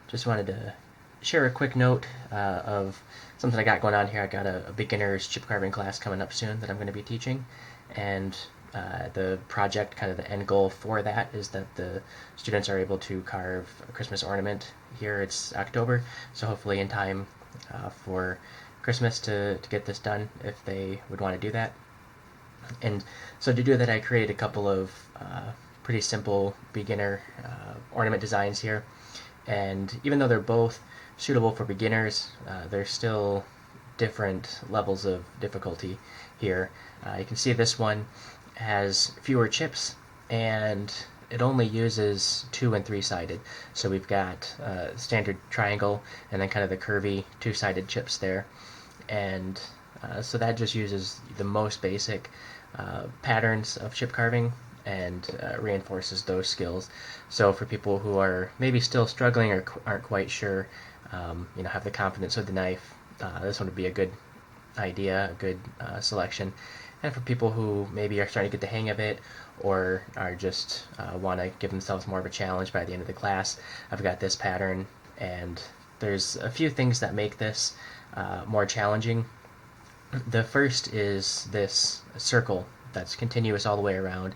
Just wanted to share a quick note of something I got going on here. I got a beginner's chip carving class coming up soon that I'm going to be teaching, and the project, kind of the end goal for that, is that the students are able to carve a Christmas ornament here. It's October, so hopefully in time for Christmas to get this done if they would want to do that. And so to do that, I created a couple of pretty simple beginner ornament designs here. And even though they're both suitable for beginners, they're still different levels of difficulty here. You can see this one has fewer chips, and it only uses 2 and 3-sided. So we've got standard triangle and then kind of the curvy 2-sided chips there. And so that just uses the most basic patterns of chip carving and reinforces those skills. So for people who are maybe still struggling or aren't quite sure, have the confidence with the knife, this one would be a good idea, a good selection. And for people who maybe are starting to get the hang of it or are just want to give themselves more of a challenge by the end of the class, I've got this pattern, and there's a few things that make this more challenging. The first is this circle that's continuous all the way around,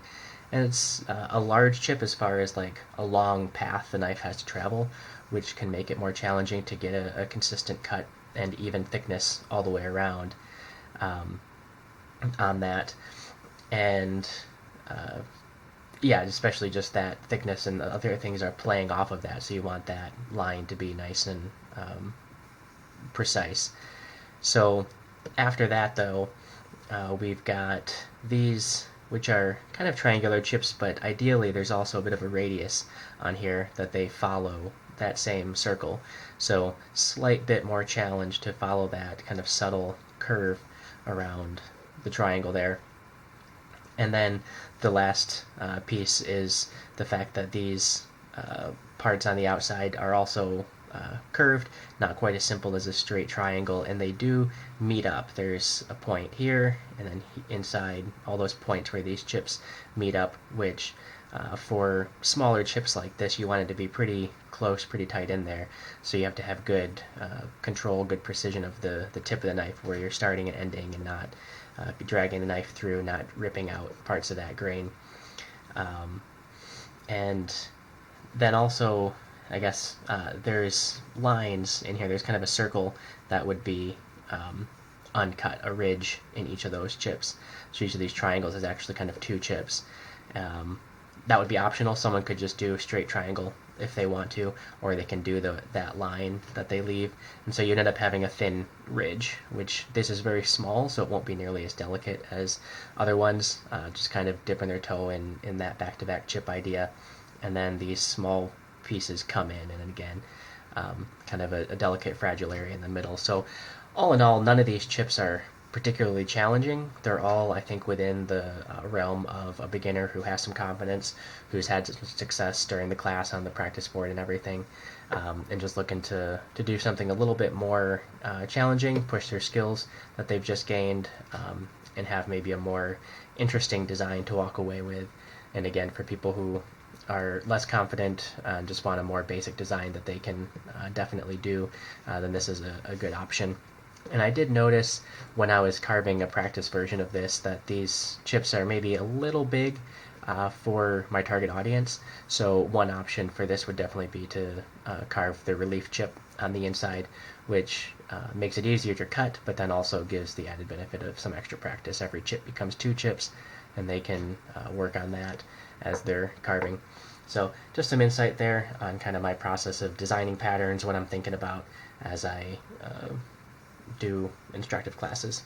and it's a large chip as far as like a long path the knife has to travel, which can make it more challenging to get a consistent cut and even thickness all the way around on that. And yeah, especially just that thickness, and the other things are playing off of that, so you want that line to be nice and precise. So after that, though, we've got these, which are kind of triangular chips, but ideally there's also a bit of a radius on here that they follow that same circle. So slight bit more challenge to follow that kind of subtle curve around the triangle there. And then the last piece is the fact that these parts on the outside are also curved, not quite as simple as a straight triangle, and they do meet up. There's a point here, and then inside all those points where these chips meet up, which for smaller chips like this, you want it to be pretty close, pretty tight in there. So you have to have good control, good precision of the tip of the knife where you're starting and ending, and not dragging the knife through, not ripping out parts of that grain. And then also, I guess there's lines in here. There's kind of a circle that would be uncut, a ridge in each of those chips. So each of these triangles is actually kind of 2 chips. That would be optional. Someone could just do a straight triangle if they want to, or they can do that line that they leave. And so you'd end up having a thin ridge, which this is very small, so it won't be nearly as delicate as other ones, just kind of dipping their toe in that back-to-back chip idea. And then these small pieces come in, and again, kind of a delicate, fragile area in the middle. So all in all, none of these chips are particularly challenging. They're all, I think, within the realm of a beginner who has some confidence, who's had some success during the class on the practice board and everything, and just looking to do something a little bit more challenging, push their skills that they've just gained, and have maybe a more interesting design to walk away with. And again, for people who are less confident and just want a more basic design that they can definitely do, then this is a good option. And I did notice when I was carving a practice version of this that these chips are maybe a little big for my target audience. So one option for this would definitely be to carve the relief chip on the inside, which makes it easier to cut, but then also gives the added benefit of some extra practice. Every chip becomes 2 chips, and they can work on that as they're carving. So just some insight there on kind of my process of designing patterns, what I'm thinking about as I do instructive classes.